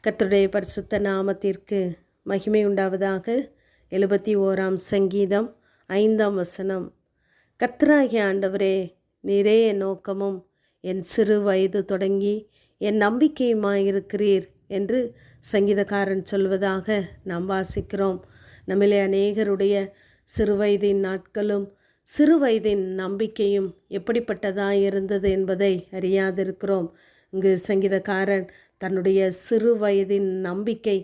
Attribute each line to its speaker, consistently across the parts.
Speaker 1: கர்த்தருடைய பரிசுத்த நாமத்திற்கு மகிமை உண்டாவதாக. 71ஆம் சங்கீதம் 5ஆம் வசனம். கர்த்தராகிய ஆண்டவரே, நீரே என் நோக்கமும் என் சிறு வயது தொடங்கி என் நம்பிக்கையுமாயிருக்கிறீர் என்று சங்கீதக்காரன் சொல்வதாக நாம் வாசிக்கிறோம். நம்மிலே அநேகருடைய சிறுவயதின் நாட்களும் சிறுவயதின் நம்பிக்கையும் எப்படிப்பட்டதாக இருந்தது என்பதை அறியாதிருக்கிறோம். இங்கு சங்கீதக்காரன் தன்னுடைய சிறு வயதின் நம்பிக்கை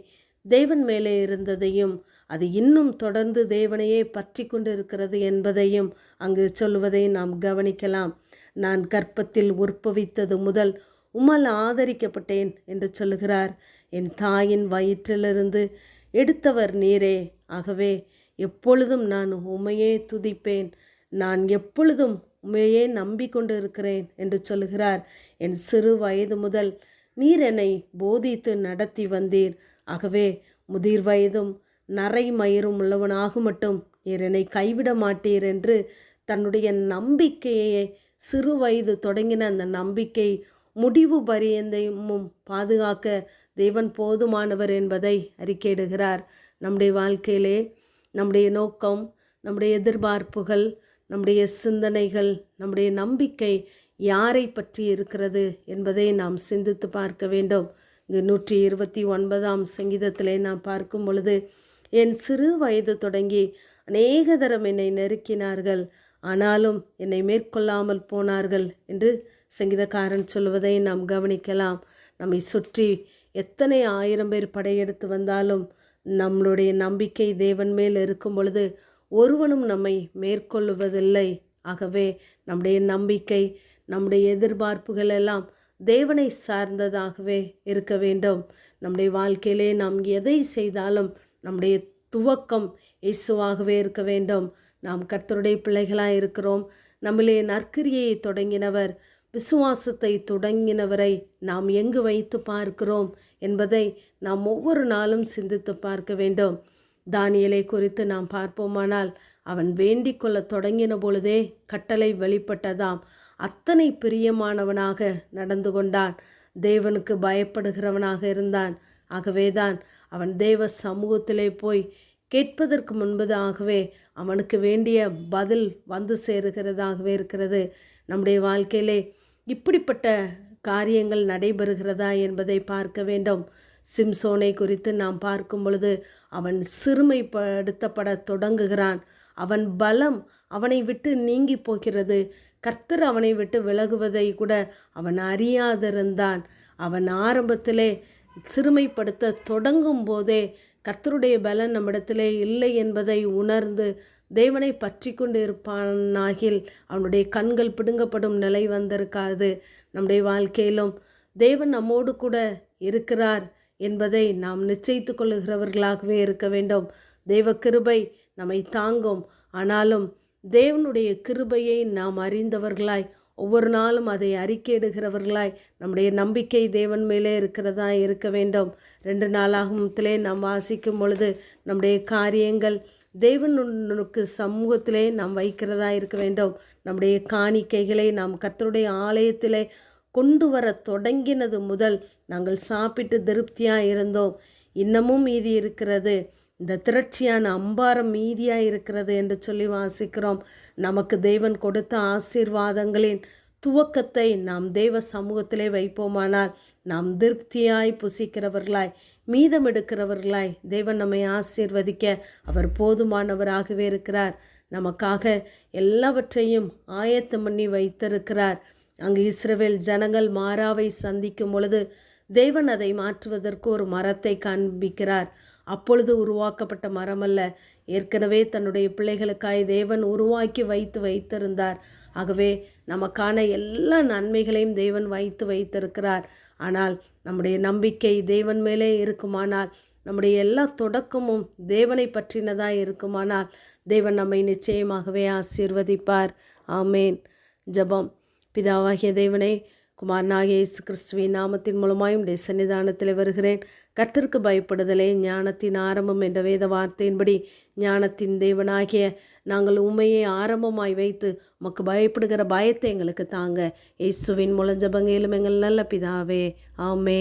Speaker 1: தேவன் மேலே இருந்ததையும் அது இன்னும் தொடர்ந்து தேவனையே பற்றி கொண்டு இருக்கிறது என்பதையும் அங்கு சொல்வதை நாம் கவனிக்கலாம். நான் கர்ப்பத்தில் உற்பவித்தது முதல் உம்மால் ஆதரிக்கப்பட்டேன் என்று சொல்லுகிறார். என் தாயின் வயிற்றிலிருந்து எடுத்தவர் நீரே, ஆகவே எப்பொழுதும் நான் உம்மையே துதிப்பேன், நான் எப்பொழுதும் உண்மையே நம்பிக்கொண்டு இருக்கிறேன் என்று சொல்லுகிறார். என் சிறு வயது முதல் நீர் என்னை போதித்து நடத்தி வந்தீர், ஆகவே முதிர் வயதும் நரை மயிரும் உள்ளவனாக மட்டும் நீர் என்னை கைவிட மாட்டீர் என்று தன்னுடைய நம்பிக்கையை சிறு வயது தொடங்கின அந்த நம்பிக்கை முடிவு பரியந்தமும் பாதுகாக்க தேவன் போதுமானவர் என்பதை அறிக்கையிடுகிறார். நம்முடைய வாழ்க்கையிலே நம்முடைய நோக்கம், நம்முடைய எதிர்பார்ப்புகள், நம்முடைய சிந்தனைகள், நம்முடைய நம்பிக்கை யாரை பற்றி இருக்கிறது என்பதை நாம் சிந்தித்து பார்க்க வேண்டும். இங்கு 129ஆம் சங்கீதத்திலே நாம் பார்க்கும் பொழுது, என் சிறு வயது தொடங்கி அநேக தரம் என்னை நெருக்கினார்கள், ஆனாலும் என்னை மேற்கொள்ளாமல் போனார்கள் என்று சங்கீதக்காரன் சொல்வதை நாம் கவனிக்கலாம். நம்மை சுற்றி எத்தனை 1000 பேர் படையெடுத்து வந்தாலும் நம்மளுடைய நம்பிக்கை தேவன் மேல் இருக்கும் பொழுது ஒருவனும் நம்மை மேற்கொள்ளுவதில்லை. ஆகவே நம்முடைய நம்பிக்கை, நம்முடைய எதிர்பார்ப்புகள் எல்லாம் தேவனை சார்ந்ததாகவே இருக்க வேண்டும். நம்முடைய வாழ்க்கையிலே நாம் எதை செய்தாலும் நம்முடைய துவக்கம் இயேசுவாகவே இருக்க வேண்டும். நாம் கர்த்தருடைய பிள்ளைகளாக இருக்கிறோம். நம்மளே நற்கிரியை தொடங்கினவர், விசுவாசத்தை தொடங்கினவரை நாம் எங்கு வைத்து பார்க்கிறோம் என்பதை நாம் ஒவ்வொரு நாளும் சிந்தித்து பார்க்க வேண்டும். தானியேலை குறித்து நாம் பார்ப்போமானால், அவன் வேண்டிக் கொள்ள தொடங்கின பொழுதே கட்டளை வெளிப்பட்டதாம். அத்தனை பிரியமானவனாக நடந்து கொண்டான், தேவனுக்கு பயப்படுகிறவனாக இருந்தான். ஆகவேதான் அவன் தேவ சமூகத்திலே போய் கேட்பதற்கு முன்பதாகவே அவனுக்கு வேண்டிய பதில் வந்து சேருகிறதாகவே இருக்கிறது. நம்முடைய வாழ்க்கையிலே இப்படிப்பட்ட காரியங்கள் நடைபெறுகிறதா என்பதை பார்க்க வேண்டும். சிம்சோனை குறித்து நாம் பார்க்கும் பொழுது, அவன் சிறுமைப்படுத்தப்பட தொடங்குகிறான். அவன் பலம் அவனை விட்டு நீங்கி போகிறது. கர்த்தர் அவனை விட்டு விலகுவதை கூட அவன் அறியாதிருந்தான். அவன் ஆரம்பத்திலே சிறுமைப்படுத்த தொடங்கும் போதே கர்த்தருடைய பலன் நம்மிடத்திலே இல்லை என்பதை உணர்ந்து தேவனை பற்றி கொண்டு இருப்பானாகில் அவனுடைய கண்கள் பிடுங்கப்படும் நிலை வந்திருக்காது. நம்முடைய வாழ்க்கையிலும் தேவன் நம்மோடு கூட இருக்கிறார் என்பதை நாம் நிச்சயித்து கொள்ளுகிறவர்களாகவே இருக்க வேண்டும். தேவ கிருபை நம்மை தாங்கும். ஆனாலும் தேவனுடைய கிருபையை நாம் அறிந்தவர்களாய், ஒவ்வொரு நாளும் அதை அறிக்கையிடுகிறவர்களாய் நம்முடைய நம்பிக்கை தேவன் மேலே இருக்கிறதா இருக்க வேண்டும். 2 நாளாகமத்திலே நாம் வாசிக்கும் பொழுது, நம்முடைய காரியங்கள் தேவனுக்கு சமூகத்திலே நாம் வைக்கிறதா இருக்க வேண்டும். நம்முடைய காணிக்கைகளை நாம் கர்த்தருடைய ஆலயத்திலே கொண்டு வர தொடங்கினது முதல் நாங்கள் சாப்பிட்டு திருப்தியாக இருந்தோம், இன்னமும் மீதி இருக்கிறது, இந்த திரட்சியான அம்பாரம் மீதியாக இருக்கிறது என்று சொல்லி வாசிக்கிறோம். நமக்கு தேவன் கொடுத்த ஆசீர்வாதங்களின் துவக்கத்தை நாம் தேவ சமூகத்திலே வைப்போமானால் நாம் திருப்தியாய் புசிக்கிறவர்களாய், மீதம் எடுக்கிறவர்களாய் தேவன் நம்மை ஆசீர்வதிக்க அவர் போதுமானவராகவே இருக்கிறார். நமக்காக எல்லாவற்றையும் ஆயத்தம் பண்ணி வைத்திருக்கிறார். அங்கு இஸ்ரவேல் ஜனங்கள் மாறாவை சந்திக்கும் பொழுது தேவன் அதை மாற்றுவதற்கு ஒரு மரத்தை காண்பிக்கிறார். அப்பொழுது உருவாக்கப்பட்ட மரம் அல்ல, ஏற்கனவே தன்னுடைய பிள்ளைகளுக்காய் தேவன் உருவாக்கி வைத்திருந்தார். ஆகவே நமக்கான எல்லா நன்மைகளையும் தேவன் வைத்திருக்கிறார். ஆனால் நம்முடைய நம்பிக்கை தேவன் மேலே இருக்குமானால், நம்முடைய எல்லா தொடக்கமும் தேவனை பற்றினதாக இருக்குமானால் தேவன் நம்மை நிச்சயமாகவே ஆசீர்வதிப்பார். ஆமேன். ஜெபம். பிதாவாகிய தேவனே, குமாரனாகிய இயேசு கிறிஸ்துவின் நாமத்தின் மூலமாயும் உடைய சன்னிதானத்தில் வருகிறேன். கர்த்தருக்கு பயப்படுதலே ஞானத்தின் ஆரம்பம் என்ற வேத வார்த்தையின்படி ஞானத்தின் தேவனாகிய நாங்கள் உண்மையை ஆரம்பமாய் வைத்து உமக்கு பயப்படுகிற பயத்தை எங்களுக்கு தாங்க. இயேசுவின் மூலம் ஜெபங்கேலும் எங்கள் நல்ல பிதாவே. ஆமென்.